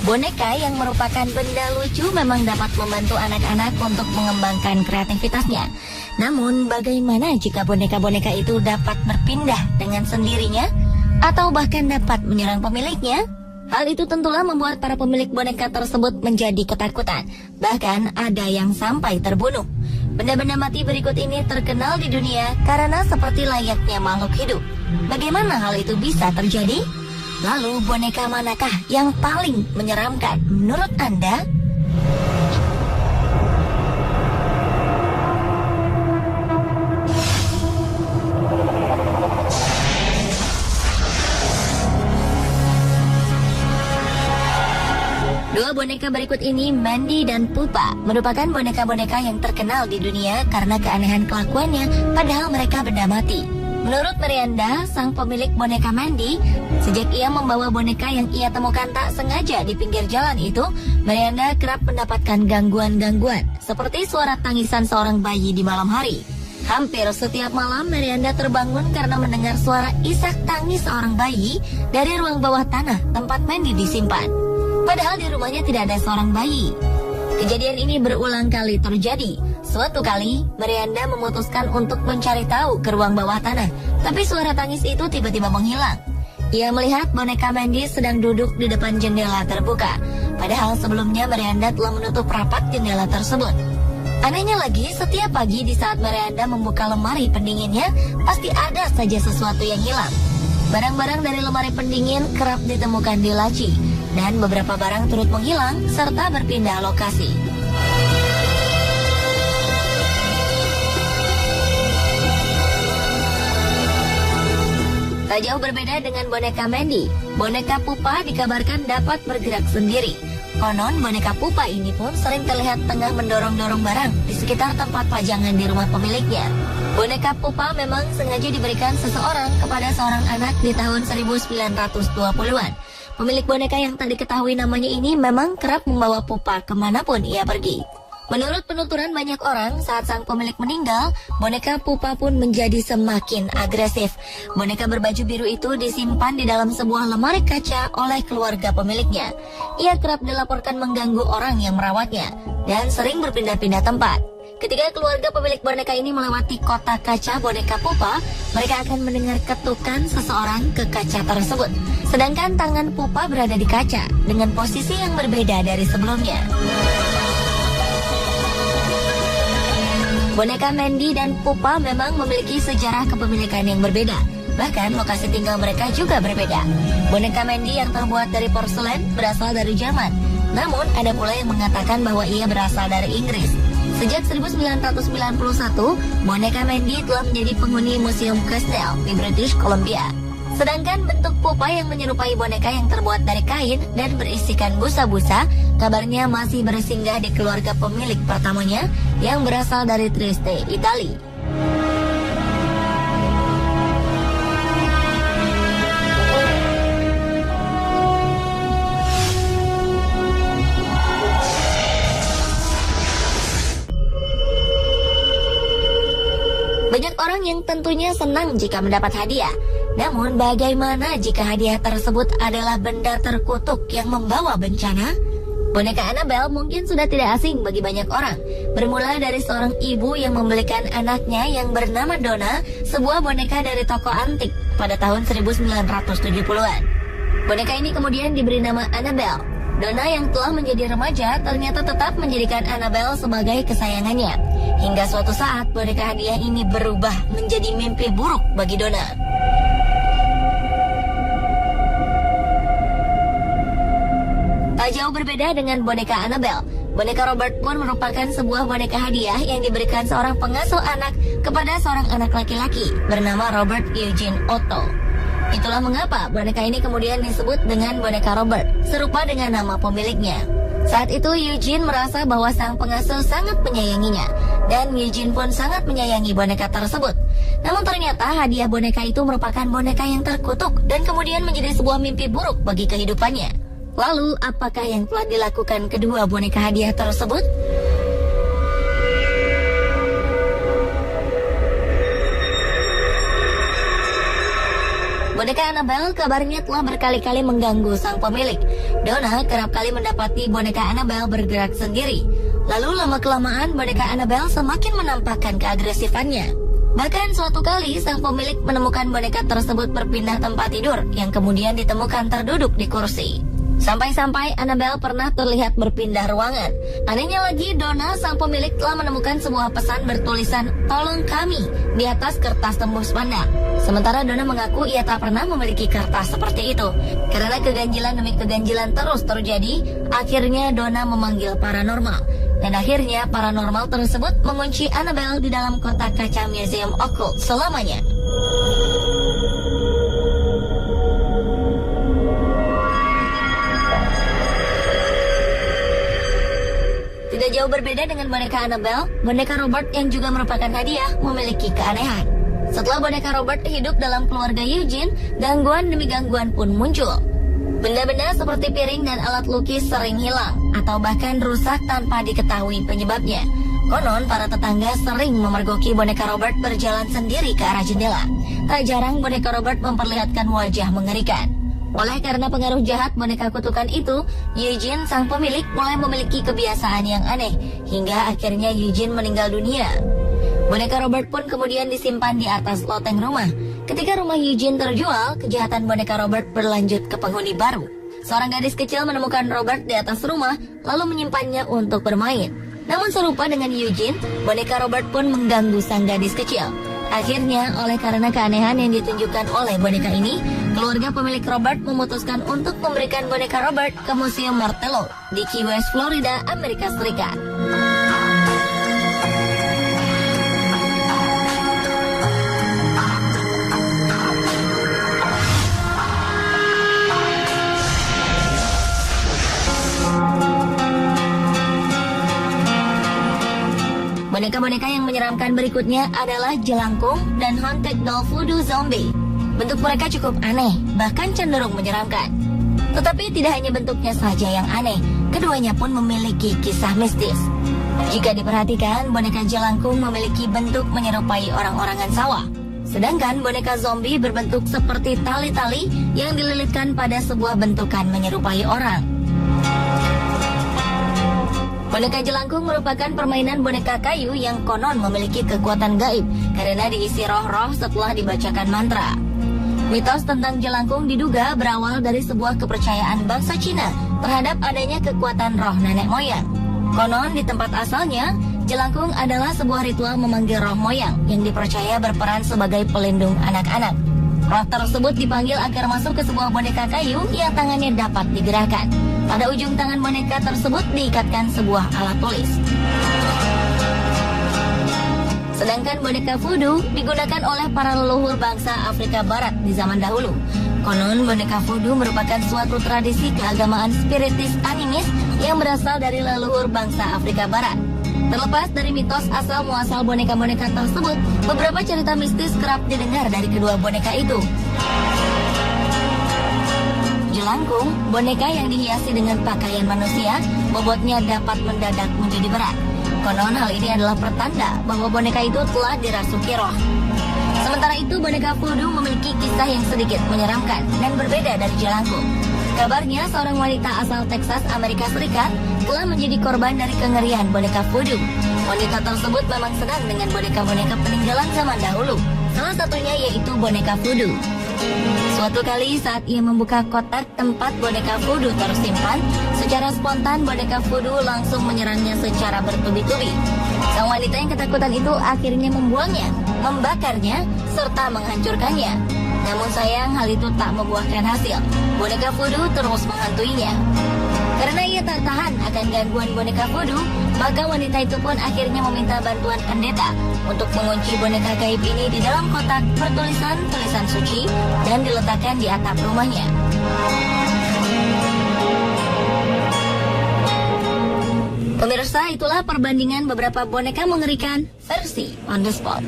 Boneka yang merupakan benda lucu memang dapat membantu anak-anak untuk mengembangkan kreativitasnya. Namun, bagaimana jika boneka-boneka itu dapat berpindah dengan sendirinya atau bahkan dapat menyerang pemiliknya? Hal itu tentulah membuat para pemilik boneka tersebut menjadi ketakutan. Bahkan ada yang sampai terbunuh. Benda-benda mati berikut ini terkenal di dunia karena seperti layaknya makhluk hidup. Bagaimana hal itu bisa terjadi? Lalu boneka manakah yang paling menyeramkan menurut Anda? Dua boneka berikut ini, Mandy dan Pupa, merupakan boneka-boneka yang terkenal di dunia karena keanehan kelakuannya, padahal mereka benda mati. Menurut Miranda, sang pemilik boneka Mandy, sejak ia membawa boneka yang ia temukan tak sengaja di pinggir jalan itu, Miranda kerap mendapatkan gangguan-gangguan, seperti suara tangisan seorang bayi di malam hari. Hampir setiap malam, Miranda terbangun karena mendengar suara isak tangis seorang bayi dari ruang bawah tanah tempat Mandy disimpan. Padahal di rumahnya tidak ada seorang bayi. Kejadian ini berulang kali terjadi. Suatu kali, Miranda memutuskan untuk mencari tahu ke ruang bawah tanah, tapi suara tangis itu tiba-tiba menghilang. Ia melihat boneka Mandy sedang duduk di depan jendela terbuka, padahal sebelumnya Miranda telah menutup rapat jendela tersebut. Anehnya lagi, setiap pagi di saat Miranda membuka lemari pendinginnya, pasti ada saja sesuatu yang hilang. Barang-barang dari lemari pendingin kerap ditemukan di laci, dan beberapa barang turut menghilang serta berpindah lokasi. Tak jauh berbeda dengan boneka Mandy, boneka Pupa dikabarkan dapat bergerak sendiri. Konon boneka Pupa ini pun sering terlihat tengah mendorong-dorong barang di sekitar tempat pajangan di rumah pemiliknya. Boneka Pupa memang sengaja diberikan seseorang kepada seorang anak di tahun 1920-an. Pemilik boneka yang tak diketahui namanya ini memang kerap membawa Pupa kemanapun ia pergi. Menurut penuturan banyak orang, saat sang pemilik meninggal, boneka Pupa pun menjadi semakin agresif. Boneka berbaju biru itu disimpan di dalam sebuah lemari kaca oleh keluarga pemiliknya. Ia kerap dilaporkan mengganggu orang yang merawatnya dan sering berpindah-pindah tempat. Ketika keluarga pemilik boneka ini melewati kotak kaca boneka Pupa, mereka akan mendengar ketukan seseorang ke kaca tersebut. Sedangkan tangan Pupa berada di kaca dengan posisi yang berbeda dari sebelumnya. Boneka Mandy dan Pupa memang memiliki sejarah kepemilikan yang berbeda. Bahkan lokasi tinggal mereka juga berbeda. Boneka Mandy yang terbuat dari porselen berasal dari Jerman. Namun ada pula yang mengatakan bahwa ia berasal dari Inggris. Sejak 1991, boneka Mandy telah menjadi penghuni Museum Crystal di British Columbia. Sedangkan bentuk Pupa yang menyerupai boneka yang terbuat dari kain dan berisikan busa-busa, kabarnya masih bersinggah di keluarga pemilik pertamanya yang berasal dari Trieste, Italia. Banyak orang yang tentunya senang jika mendapat hadiah. Namun bagaimana jika hadiah tersebut adalah benda terkutuk yang membawa bencana? Boneka Annabelle mungkin sudah tidak asing bagi banyak orang. Bermula dari seorang ibu yang membelikan anaknya yang bernama Donna sebuah boneka dari toko antik pada tahun 1970-an. Boneka ini kemudian diberi nama Annabelle. Donna yang telah menjadi remaja ternyata tetap menjadikan Annabelle sebagai kesayangannya. Hingga suatu saat boneka hadiah ini berubah menjadi mimpi buruk bagi Donna. Tak jauh berbeda dengan boneka Annabelle, boneka Robert pun merupakan sebuah boneka hadiah yang diberikan seorang pengasuh anak kepada seorang anak laki-laki bernama Robert Eugene Otto. Itulah mengapa boneka ini kemudian disebut dengan boneka Robert, serupa dengan nama pemiliknya. Saat itu Eugene merasa bahwa sang pengasuh sangat menyayanginya, dan Eugene pun sangat menyayangi boneka tersebut. Namun ternyata hadiah boneka itu merupakan boneka yang terkutuk dan kemudian menjadi sebuah mimpi buruk bagi kehidupannya. Lalu, apakah yang telah dilakukan kedua boneka hadiah tersebut? Boneka Annabelle kabarnya telah berkali-kali mengganggu sang pemilik. Donna kerap kali mendapati boneka Annabelle bergerak sendiri. Lalu lama-kelamaan boneka Annabelle semakin menampakkan keagresifannya. Bahkan suatu kali sang pemilik menemukan boneka tersebut berpindah tempat tidur yang kemudian ditemukan terduduk di kursi. Sampai-sampai Annabelle pernah terlihat berpindah ruangan. Anehnya lagi, Donna sang pemilik telah menemukan sebuah pesan bertulisan "Tolong kami" di atas kertas tembus pandang. Sementara Donna mengaku ia tak pernah memiliki kertas seperti itu. Karena keganjilan demi keganjilan terus terjadi, akhirnya Donna memanggil paranormal. Dan akhirnya paranormal tersebut mengunci Annabelle di dalam kotak kaca Museum Occult selamanya. Tidak jauh berbeda dengan boneka Annabelle, boneka Robert yang juga merupakan hadiah memiliki keanehan. Setelah boneka Robert hidup dalam keluarga Eugene, gangguan demi gangguan pun muncul. Benda-benda seperti piring dan alat lukis sering hilang atau bahkan rusak tanpa diketahui penyebabnya. Konon para tetangga sering memergoki boneka Robert berjalan sendiri ke arah jendela. Tak jarang boneka Robert memperlihatkan wajah mengerikan. Oleh karena pengaruh jahat boneka kutukan itu, Eugene sang pemilik mulai memiliki kebiasaan yang aneh, hingga akhirnya Eugene meninggal dunia. Boneka Robert pun kemudian disimpan di atas loteng rumah. Ketika rumah Eugene terjual, kejahatan boneka Robert berlanjut ke penghuni baru. Seorang gadis kecil menemukan Robert di atas rumah, lalu menyimpannya untuk bermain. Namun serupa dengan Eugene, boneka Robert pun mengganggu sang gadis kecil. Akhirnya, oleh karena keanehan yang ditunjukkan oleh boneka ini, keluarga pemilik Robert memutuskan untuk memberikan boneka Robert ke Museum Martello di Key West, Florida, Amerika Serikat. Boneka-boneka yang menyeramkan berikutnya adalah jelangkung dan haunted doll voodoo zombie. Bentuk mereka cukup aneh, bahkan cenderung menyeramkan. Tetapi tidak hanya bentuknya saja yang aneh, keduanya pun memiliki kisah mistis. Jika diperhatikan, boneka jelangkung memiliki bentuk menyerupai orang-orangan sawah. Sedangkan boneka zombie berbentuk seperti tali-tali yang dililitkan pada sebuah bentukan menyerupai orang. Boneka jelangkung merupakan permainan boneka kayu yang konon memiliki kekuatan gaib karena diisi roh-roh setelah dibacakan mantra. Mitos tentang jelangkung diduga berawal dari sebuah kepercayaan bangsa Cina terhadap adanya kekuatan roh nenek moyang. Konon di tempat asalnya, jelangkung adalah sebuah ritual memanggil roh moyang yang dipercaya berperan sebagai pelindung anak-anak. Roh tersebut dipanggil agar masuk ke sebuah boneka kayu yang tangannya dapat digerakkan. Pada ujung tangan boneka tersebut diikatkan sebuah alat tulis. Sedangkan boneka voodoo digunakan oleh para leluhur bangsa Afrika Barat di zaman dahulu. Konon boneka voodoo merupakan suatu tradisi keagamaan spiritis animis yang berasal dari leluhur bangsa Afrika Barat. Terlepas dari mitos asal-muasal boneka-boneka tersebut, beberapa cerita mistis kerap didengar dari kedua boneka itu. Jelangkung, boneka yang dihiasi dengan pakaian manusia, bobotnya dapat mendadak menjadi berat. Konon hal ini adalah pertanda bahwa boneka itu telah dirasuki roh. Sementara itu, boneka voodoo memiliki kisah yang sedikit menyeramkan dan berbeda dari jelangkung. Kabarnya, seorang wanita asal Texas, Amerika Serikat, telah menjadi korban dari kengerian boneka voodoo. Wanita tersebut memang senang dengan boneka-boneka peninggalan zaman dahulu. Salah satunya yaitu boneka voodoo. Suatu kali saat ia membuka kotak tempat boneka voodoo tersimpan, secara spontan boneka voodoo langsung menyerangnya secara bertubi-tubi. Sang wanita yang ketakutan itu akhirnya membuangnya, membakarnya, serta menghancurkannya. Namun sayang hal itu tak membuahkan hasil. Boneka voodoo terus menghantuinya. Karena ia tak tahan akan gangguan boneka voodoo, maka wanita itu pun akhirnya meminta bantuan pendeta untuk mengunci boneka gaib ini di dalam kotak bertulisan tulisan suci dan diletakkan di atap rumahnya. Pemirsa, itulah perbandingan beberapa boneka mengerikan versi On The Spot.